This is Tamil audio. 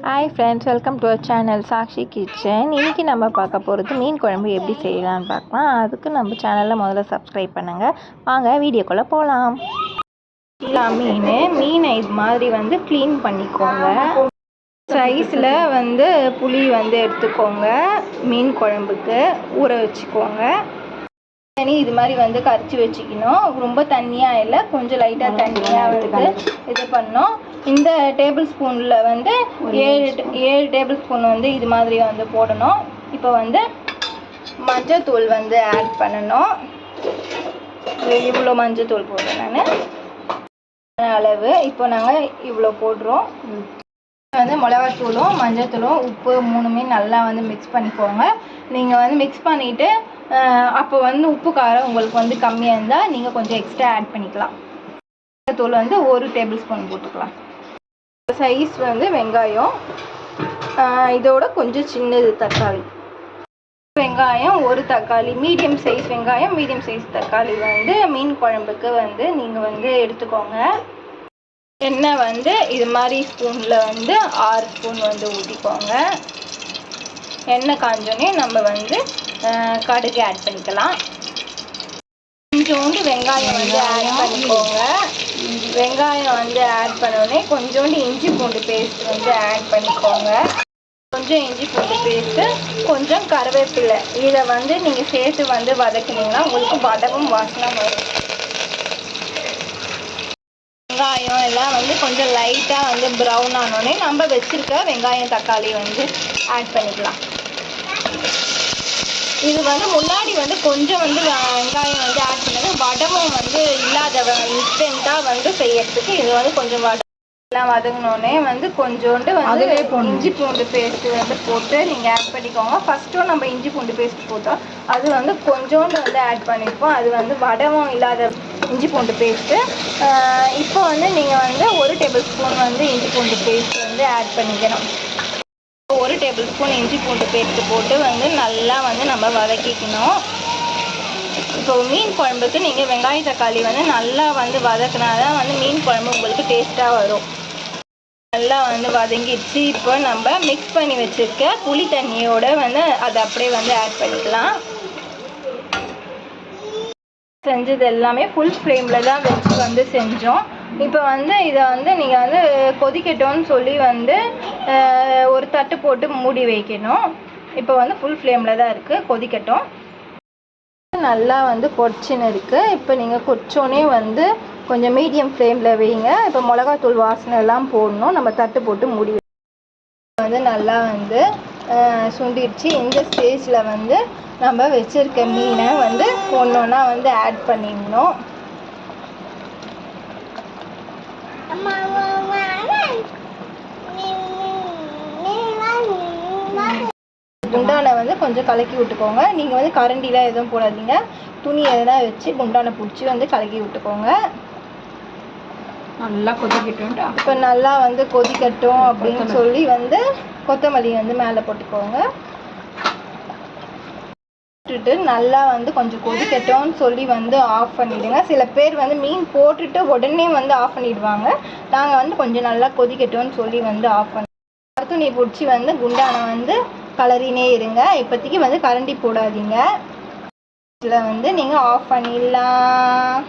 Hi friends, welcome to our channel Sakshi Kitchen. இன்றைக்கி நம்ம பார்க்க போகிறது மீன் குழம்பு எப்படி செய்யலான்னு பார்க்கலாம். அதுக்கு நம்ம சேனலில் முதல்ல சப்ஸ்கிரைப் பண்ணுங்கள். வாங்க வீடியோக்குள்ளே போகலாம். மீனை இது மாதிரி க்ளீன் பண்ணிக்கோங்க. சைஸில் புளி எடுத்துக்கோங்க. மீன் குழம்புக்கு ஊற வச்சுக்கோங்க. தண்ணி இது மாதிரி கரைச்சி வச்சுக்கணும். ரொம்ப தண்ணியாக இல்லை, கொஞ்சம் லைட்டாக தண்ணியாக இது பண்ணோம். இந்த டேபிள் ஸ்பூனில் 7 டேபிள் ஸ்பூன் இது மாதிரி போடணும். இப்போ மஞ்சத்தூள் ஆட் பண்ணணும். இவ்வளோ மஞ்சத்தூள் போடுறேன் நான் அளவு. இப்போ நாங்கள் இவ்வளோ போடுறோம். மிளகாத்தூளும் மஞ்சத்தூளும் உப்பு மூணுமே நல்லா மிக்ஸ் பண்ணிக்கோங்க. நீங்கள் மிக்ஸ் பண்ணிவிட்டு அப்போ உப்பு காரம் உங்களுக்கு கம்மியாக இருந்தால் நீங்கள் கொஞ்சம் எக்ஸ்ட்ரா ஆட் பண்ணிக்கலாம். தூள் 1 டேபிள் ஸ்பூன் போட்டுக்கலாம். சைஸ் வெங்காயம், இதோட கொஞ்சம் சின்னது தக்காளி. வெங்காயம் 1 தக்காளி, மீடியம் சைஸ் வெங்காயம், மீடியம் சைஸ் தக்காளி மீன் குழம்புக்கு நீங்கள் எடுத்துக்கோங்க. எண்ணெய் இது மாதிரி ஸ்பூனில் 6 ஸ்பூன் ஊற்றிக்கோங்க. எண்ணெய் காஞ்சோடனே நம்ம கடுகு ஆட் பண்ணிக்கலாம். கொஞ்சோண்டு வெங்காயம் ஆட் பண்ணிக்கோங்க. வெங்காயம் ஆட் பண்ணோடனே கொஞ்சோண்டு இஞ்சி பூண்டு பேஸ்ட் ஆட் பண்ணிக்கோங்க. கொஞ்சம் இஞ்சி பூண்டு பேஸ்ட்டு, கொஞ்சம் கருவேப்பிலை, இதை நீங்கள் சேர்த்து வதக்குனீங்கன்னா உங்களுக்கு வடவும் வாசனை வரும். வெங்காயம் எல்லாம் கொஞ்சம் லைட்டாக ப்ரௌன் ஆனோடனே நம்ம வச்சுருக்க வெங்காயம் தக்காளி ஆட் பண்ணிக்கலாம். இது முன்னாடி கொஞ்சம் வெங்காயம் ஆட் பண்ணது வடமும் இல்லாத இன்ஸ்டண்ட்டாக செய்யறதுக்கு இது கொஞ்சம் எல்லாம் வதங்கினோடனே கொஞ்சோண்டு இஞ்சி பூண்டு பேஸ்ட்டு போட்டு நீங்கள் ஆட் பண்ணிக்கோங்க. ஃபஸ்ட்டும் நம்ம இஞ்சி பூண்டு பேஸ்ட் போட்டோம், அது கொஞ்சோண்டு ஆட் பண்ணியிருப்போம். அது வடமும் இல்லாத இஞ்சி பூண்டு பேஸ்ட்டு. இப்போ நீங்கள் 1 டேபிள் ஸ்பூன் இஞ்சி பூண்டு பேஸ்ட் ஆட் பண்ணிக்கணும். 1 டேபிள் ஸ்பூன் இஞ்சி பூண்டு பேஸ்ட்டு போட்டு நல்லா நம்ம வதக்கிக்கணும். இப்போ மீன் குழம்புக்கு நீங்கள் வெங்காய தக்காளி நல்லா வதக்கினா தான் மீன் குழம்பு உங்களுக்கு டேஸ்ட்டாக வரும். நல்லா வதங்கிடுச்சு. இப்போ நம்ம மிக்ஸ் பண்ணி வச்சுருக்க புளி தண்ணியோட அதை அப்படியே ஆட் பண்ணிக்கலாம். செஞ்சது எல்லாமே ஃபுல் ஃப்ளேமில் தான் வச்சு செஞ்சோம். இப்போ இதை நீங்கள் கொதிக்கட்டும்னு சொல்லி ஒரு தட்டு போட்டு மூடி வைக்கணும். இப்போ ஃபுல் ஃப்ளேமில் தான் இருக்குது, கொதிக்கட்டும். நல்லா கொதிச்சுன்னு இருக்குது. இப்போ நீங்கள் கொச்சோன்னே கொஞ்சம் மீடியம் ஃப்ளேமில் வைங்க. இப்போ மிளகாத்தூள் வாசனை எல்லாம் போடணும். நம்ம தட்டு போட்டு மூடி நல்லா சுண்டிடுச்சு. இந்த ஸ்டேஜில் நம்ம வச்சுருக்க மீனை ஒன்று ஒன்றா ஆட் பண்ணிடணும். குண்டானை கொஞ்சம் கலக்கி விட்டுக்கோங்க. நீங்கள் கரண்டிலாம் எதுவும் போடாதீங்க, துணி எதனா வச்சு குண்டானை பிடிச்சி கலக்கி விட்டுக்கோங்க. நல்லா கொதிக்கட்டும். இப்போ நல்லா கொதிக்கட்டும் அப்படின்னு சொல்லி கொத்தமல்லி மேலே போட்டுக்கோங்க. போட்டுட்டு நல்லா கொஞ்சம் கொதிக்கட்டும்னு சொல்லி ஆஃப் பண்ணிவிடுங்க. சில பேர் மீன் போட்டுட்டு உடனே ஆஃப் பண்ணிவிடுவாங்க. நாங்கள் கொஞ்சம் நல்லா கொதிக்கட்டும்னு சொல்லி ஆஃப் பண்ணி துணி பிடிச்சி குண்டானை கலரினே இருங்க. இப்போதைக்கு கரண்டி போடாதீங்க. இதில் நீங்கள் ஆஃப் பண்ணிடலாம்.